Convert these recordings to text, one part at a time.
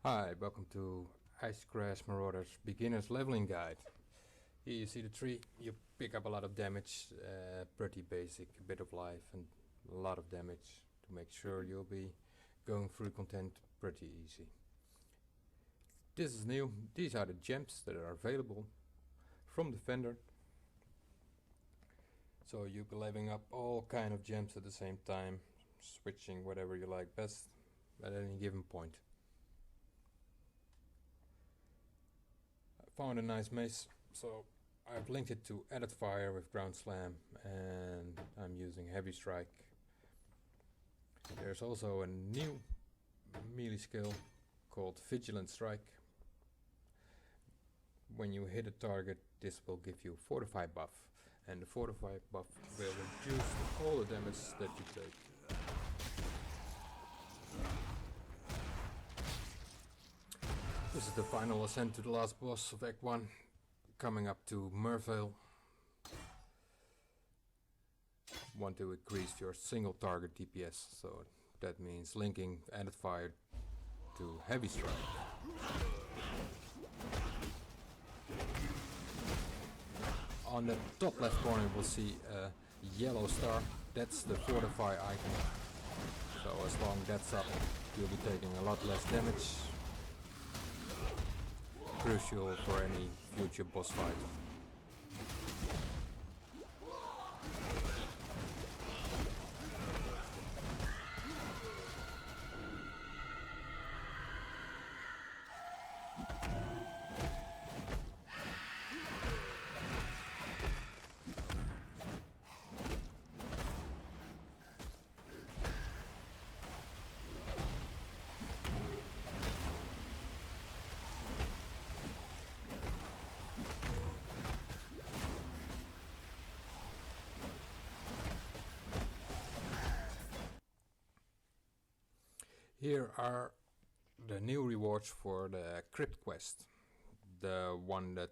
Hi, welcome to Respec Marauder's Beginner's Leveling Guide. Here you see the tree, you pick up a lot of damage, pretty basic, a bit of life and a lot of damage to make sure you'll be going through content pretty easy. This is new, these are the gems that are available from the vendor. So you'll be leveling up all kind of gems at the same time, switching whatever you like best at any given point. Found a nice mace, so I've linked it to Added Fire with Ground Slam, and I'm using Heavy Strike. There's also a new melee skill called Vigilant Strike. When you hit a target, this will give you Fortify buff, and the Fortify buff will reduce all the damage that you take. This is the final ascent to the last boss of Act 1, coming up to Mervale. Want to increase your single target DPS, so that means linking Added Fire to Heavy Strike. On the top left corner you will see a yellow star, that's the Fortify icon. So as long as that's up, you'll be taking a lot less damage. Crucial for any future boss fight. Here are the new rewards for the Crypt quest. The one that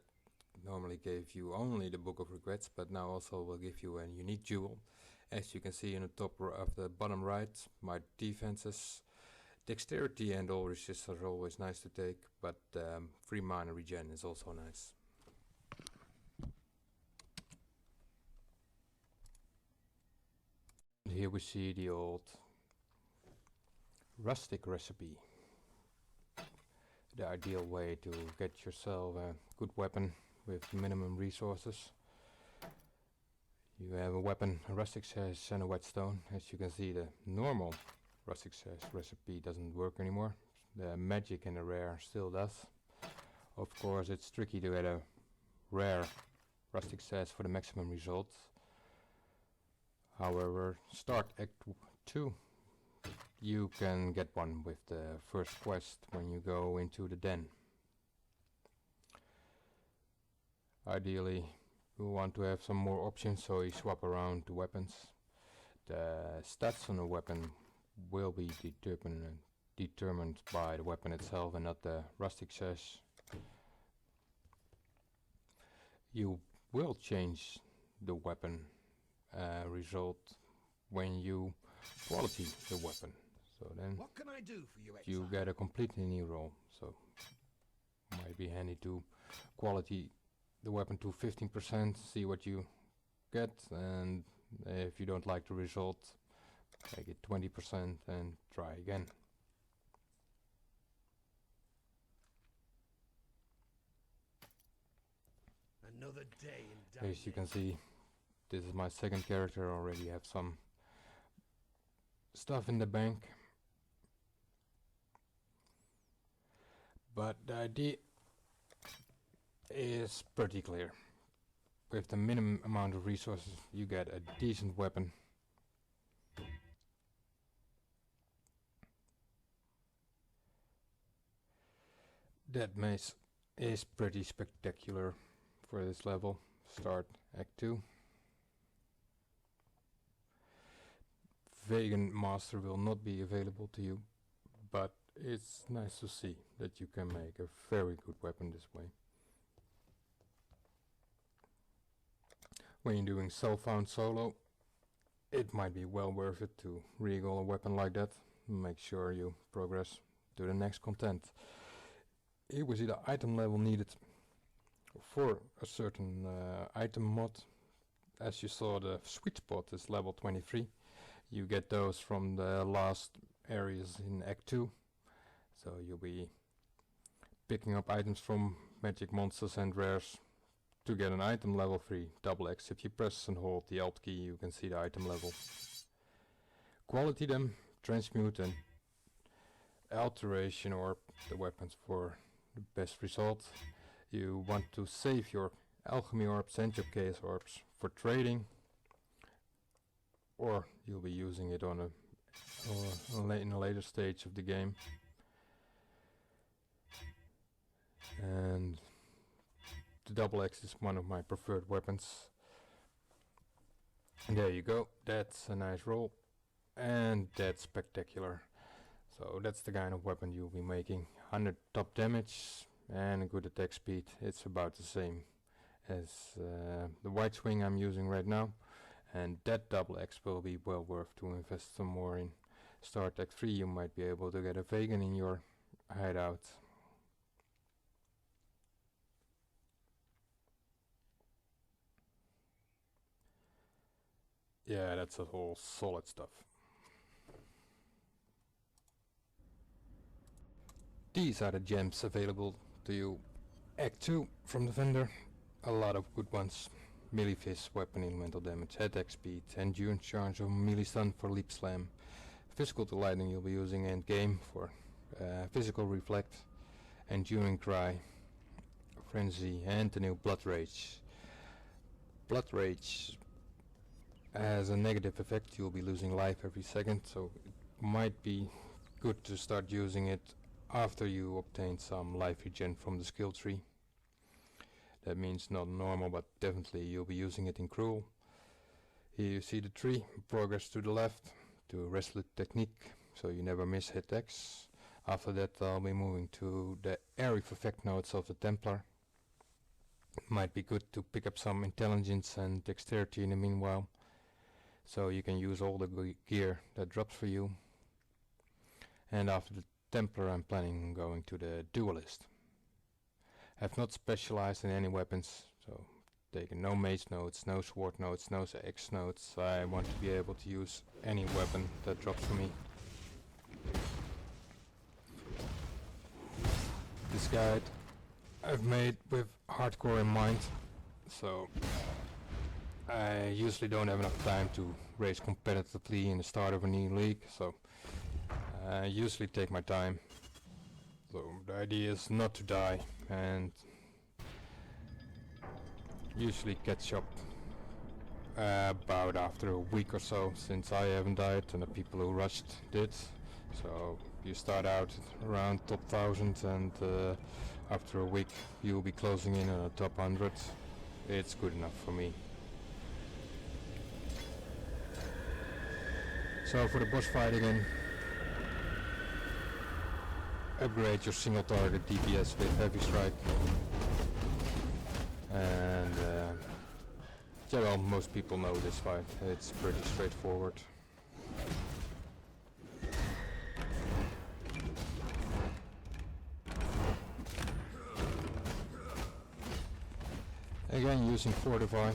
normally gave you only the Book of Regrets, but now also will give you a unique jewel. As you can see in the top of the bottom right, my defenses, dexterity and all resist are always nice to take, but free mana regen is also nice. Here we see the old rustic recipe. The ideal way to get yourself a good weapon with minimum resources. You have a weapon, a rustic sash and a whetstone. As you can see, the normal rustic sash recipe doesn't work anymore. The magic and the rare still does. Of course it's tricky to get a rare rustic sash for the maximum results. However, start Act 2. You can get one with the first quest when you go into the den. Ideally, you want to have some more options, so you swap around the weapons. The stats on a weapon will be determined by the weapon itself and not the rustic sash. You will change the weapon result when you quality the weapon. So then what can I do for you, you get a completely new role. So might be handy to quality the weapon to 15%, see what you get, and if you don't like the result, make it 20% and try again. Another day in As you can see, this is my second character. I already have some stuff in the bank. But the idea is pretty clear. With the minimum amount of resources you get a decent weapon. That mace is pretty spectacular for this level. Start Act 2. Vegan Master will not be available to you, but it's nice to see that you can make a very good weapon this way. When you're doing self-found solo, it might be well worth it to regal a weapon like that. Make sure you progress to the next content. Here we see the item level needed for a certain item mod. As you saw, the sweet spot is level 23. You get those from the last areas in Act 2. So you'll be picking up items from magic monsters and rares to get an item level 3. Double X. If you press and hold the Alt key, you can see the item level. Quality them, transmute and alteration or the weapons for the best result. You want to save your alchemy orbs and your chaos orbs for trading, or you'll be using it on in a later stage of the game. And the double X is one of my preferred weapons. And there you go, that's a nice roll, and that's spectacular. So that's the kind of weapon you'll be making. 100 top damage and a good attack speed. It's about the same as the white swing I'm using right now, and that double X will be well worth to invest some more in. Start Act 3, you might be able to get a vegan in your hideout. Yeah, that's all solid stuff. These are the gems available to you. Act 2 from the vendor. A lot of good ones. Melee fist, weapon elemental damage, attack speed, endurance charge of melee stun for leap slam. Physical to lightning you'll be using Endgame for physical reflect, enduring cry, frenzy, and the new blood rage. Blood rage has a negative effect. You'll be losing life every second, so it might be good to start using it after you obtain some life regen from the skill tree. That means not normal, but definitely you'll be using it in cruel. Here you see the tree, progress to the left to Resolute technique, so you never miss hit X. After that I'll be moving to the area effect nodes of the Templar. Might be good to pick up some intelligence and dexterity in the meanwhile, so you can use all the gear that drops for you. And after the Templar I'm planning on going to the Duelist. Have not specialized in any weapons, so taken no mace nodes, no sword nodes, no X nodes. I want to be able to use any weapon that drops for me. This guide I've made with hardcore in mind, so I usually don't have enough time to race competitively in the start of a new league, so I usually take my time. So the idea is not to die and usually catch up about after a week or so, since I haven't died and the people who rushed did. So you start out around top 1000 and after a week you'll be closing in on a top 100. It's good enough for me. So for the boss fight again, upgrade your single target DPS with heavy strike, and yeah, well, most people know this fight. It's pretty straightforward. Again, using fortify.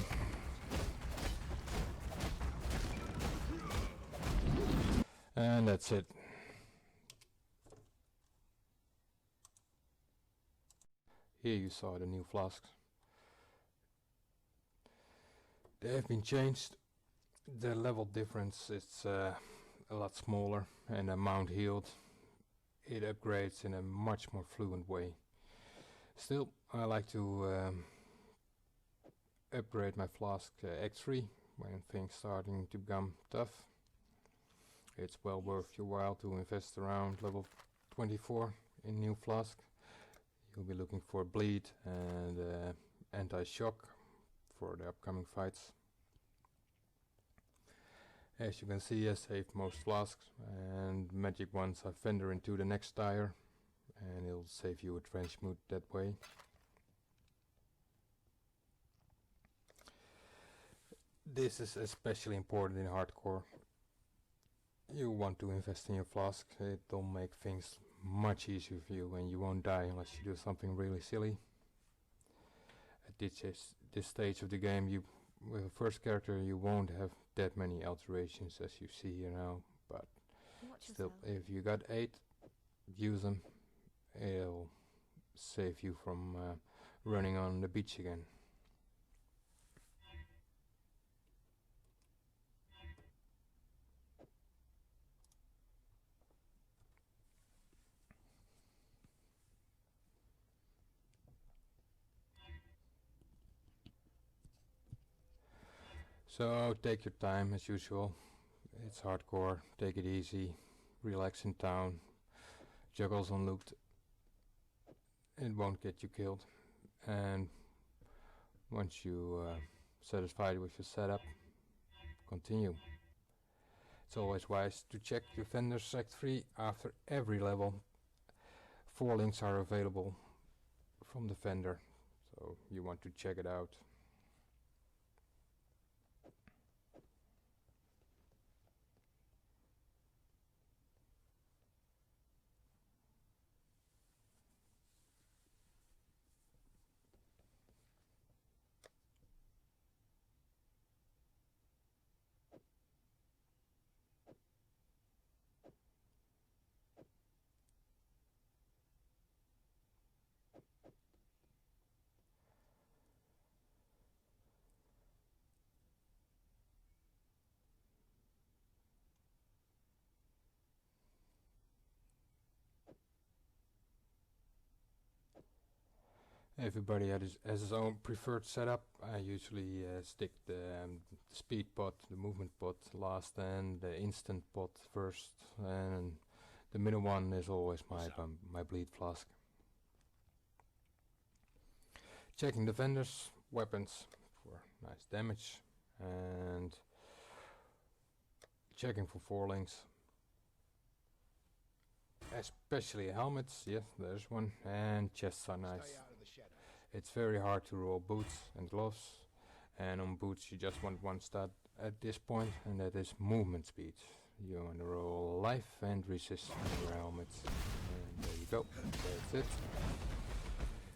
And that's it. Here you saw the new flasks. They have been changed. The level difference is a lot smaller, and the amount healed, it upgrades in a much more fluent way. Still, I like to upgrade my flask X3 when things starting to become tough. It's well worth your while to invest around level 24 in new flask. You'll be looking for bleed and anti-shock for the upcoming fights. As you can see, I saved most flasks, and magic ones I fender into the next tire, and it'll save you a transmute that way. This is especially important in hardcore. You want to invest in your flask. It'll make things much easier for you and you won't die unless you do something really silly. At this stage of the game, you with the first character you won't have that many alterations as you see here now, but still, if you got 8, use them. It'll save you from running on the beach again. So take your time as usual. It's hardcore, take it easy, relax in town, juggles on loot. It won't get you killed. And once you satisfied with your setup, continue. It's always wise to check your vendor's Act 3 after every level. 4 links are available from the vendor, so you want to check it out. Everybody has his own preferred setup. I usually stick the speed pot, the movement pot last, and the instant pot first, and the middle one is always my bleed flask. Checking the vendors, weapons for nice damage, and checking for 4 links. Especially helmets, yes, there's one, and chests are nice. It's very hard to roll boots and gloves, and on boots you just want one stat at this point, and that is movement speed. You want to roll life and resist on your helmets, and there you go, that's it.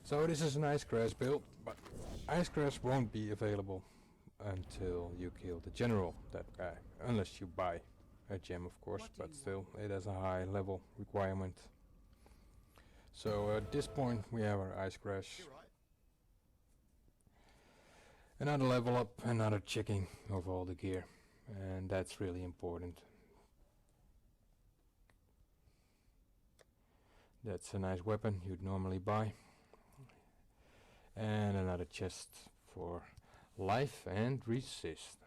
So this is an ice crash build, but ice crash won't be available until you kill the general, that guy, unless you buy a gem of course, but still it has a high level requirement. So at this point we have our ice crash. Another level up, another checking of all the gear, and that's really important. That's a nice weapon you'd normally buy. And another chest for life and resist.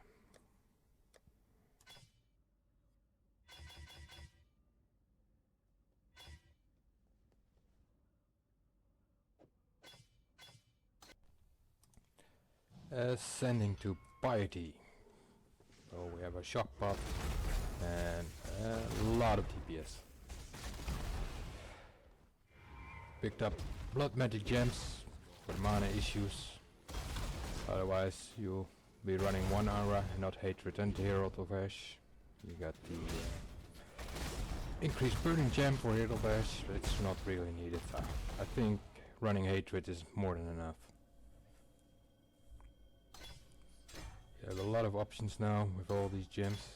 Ascending to piety. So we have a shock pot and a lot of DPS. Picked up blood magic gems for mana issues. Otherwise you'll be running 1 aura and not hatred and Herald of Ash. You got the increased burning gem for Herald of Ash, but it's not really needed. I think running hatred is more than enough. You have a lot of options now with all these gems,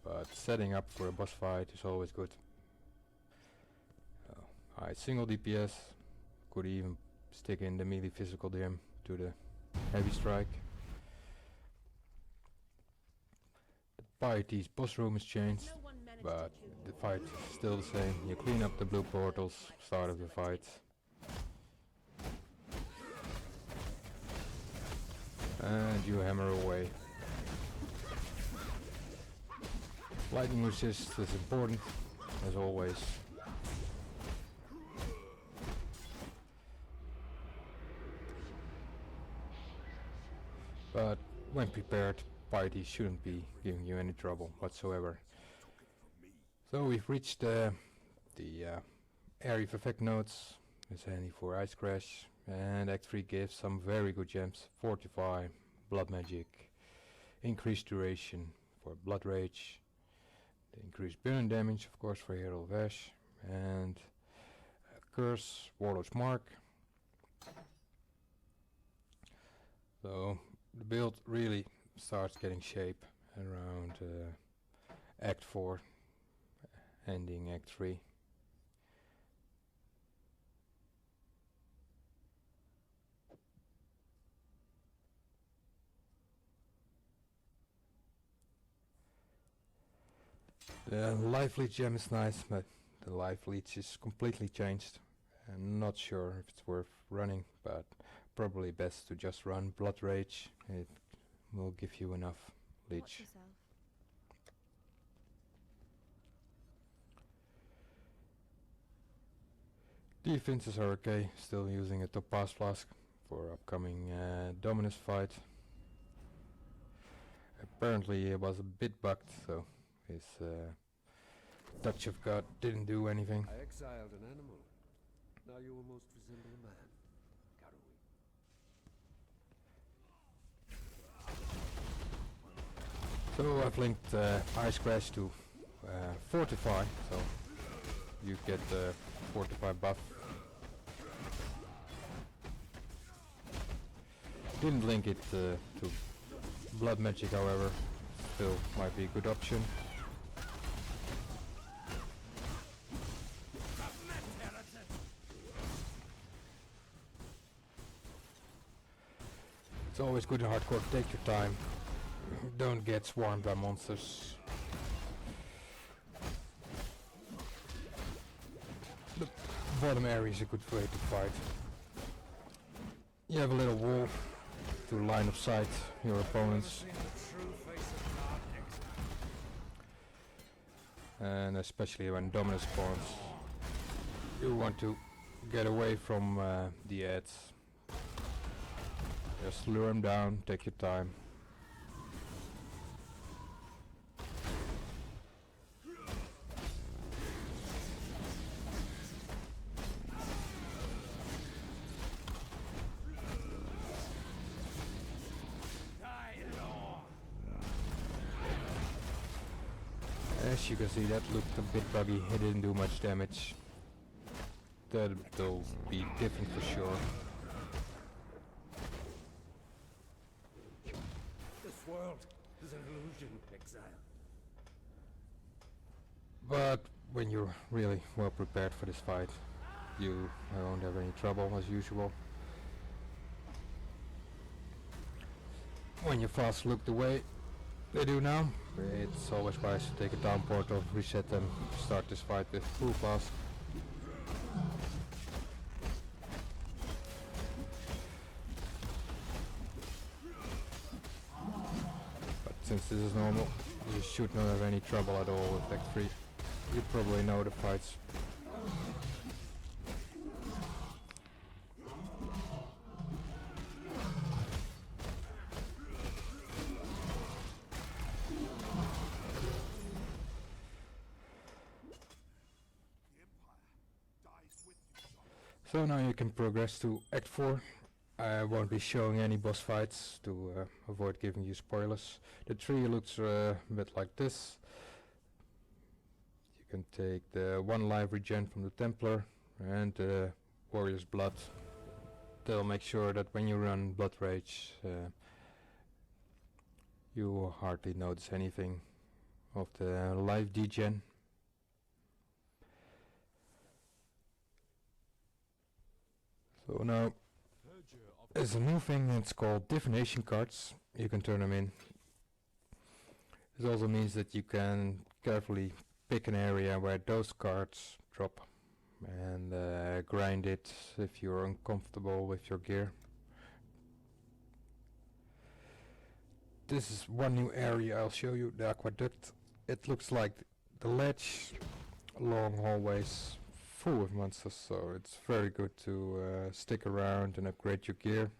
but setting up for a boss fight is always good. High single DPS, could even stick in the melee physical gem to the heavy strike. The piety's boss room is changed, but the fight is still the same. You clean up the blue portals, start of the fight. And you hammer away. Lightning resist is important, as always. But when prepared, piety shouldn't be giving you any trouble whatsoever. So we've reached the area of effect nodes. It's handy for Ice Crash, and Act 3 gives some very good gems. Fortify, Blood Magic, increased duration for Blood Rage, the increased burn damage of course for Herald of Ash, and Curse, Warlord's Mark. So the build really starts getting shape around Act 4, ending Act 3. The life leech gem is nice, but the life leech is completely changed. I'm not sure if it's worth running, but probably best to just run Blood Rage. It will give you enough leech. Defenses are okay, still using a Topaz Flask for upcoming Dominus fight. Apparently it was a bit bugged, so his Touch of God didn't do anything. I exiled an animal. Now you almost resemble a man. So I've linked Ice Crash to Fortify, so you get the Fortify buff. Didn't link it to Blood Magic, however, still might be a good option. It's always good in hardcore to take your time. Don't get swarmed by monsters. The bottom area is a good way to fight. You have a little wall to line of sight your opponents. And especially when Dominus spawns, you want to get away from the ads. Just lure him down, take your time. As you can see, that looked a bit buggy, it didn't do much damage. That'll be different for sure. This world is an illusion, exile. But when you're really well prepared for this fight, you won't have any trouble as usual. When your fast look the way they do now, it's always wise to take a down portal, reset them, start this fight with full fast. But since this is normal, you should not have any trouble at all with Act 3. You probably know the fights. So now you can progress to Act 4. I won't be showing any boss fights to avoid giving you spoilers. The tree looks a bit like this. You can take the 1 life regen from the Templar and the Warrior's Blood. They'll make sure that when you run Blood Rage, you hardly notice anything of the life degen. So now there's a new thing, it's called divination cards. You can turn them in. This also means that you can carefully pick an area where those cards drop and grind it if you're uncomfortable with your gear. This is one new area I'll show you, the aqueduct. It looks like the ledge, long hallways full of monsters, so it's very good to stick around and upgrade your gear.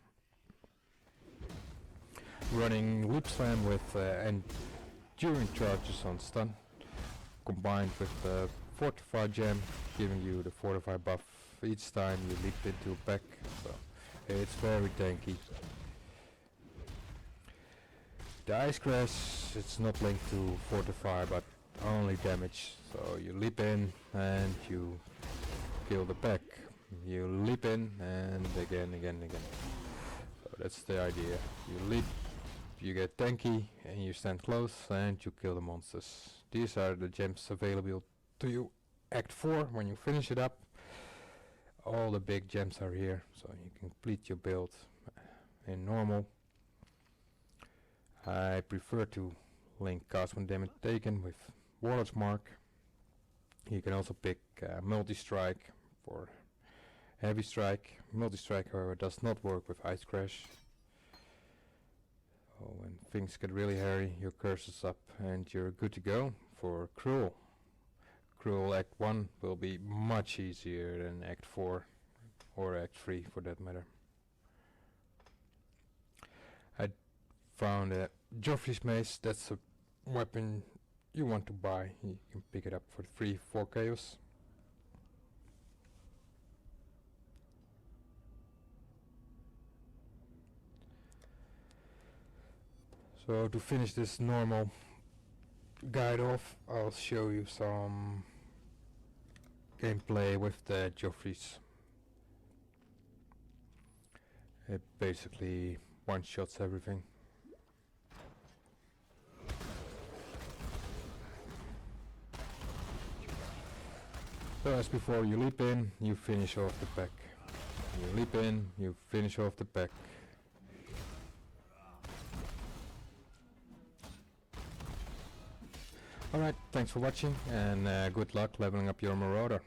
Running Loop Slam with enduring charges on stun, combined with the Fortify gem, giving you the Fortify buff each time you leap into a pack, so it's very tanky. The Ice Crash, it's not linked to Fortify but only damage, so you leap in and you kill the pack. You leap in and again. So that's the idea. You leap, you get tanky, and you stand close and you kill the monsters. These are the gems available to you. Act 4, when you finish it up, all the big gems are here, so you can complete your build in normal. I prefer to link cast when damage taken with Warlord's Mark. You can also pick multi-strike for heavy strike. Multi-strike, however, does not work with Ice Crash. So when things get really hairy, your cursor's up and you're good to go for Cruel. Cruel Act 1 will be much easier than Act 4 or Act 3 for that matter. I found a Joffrey's Mace. That's a weapon you want to buy. You can pick it up for 3-4 chaos. So to finish this normal guide off, I'll show you some gameplay with the Joffreys. It basically one-shots everything. So as before, you leap in, you finish off the pack. You leap in, you finish off the pack. Alright, thanks for watching and good luck leveling up your Marauder.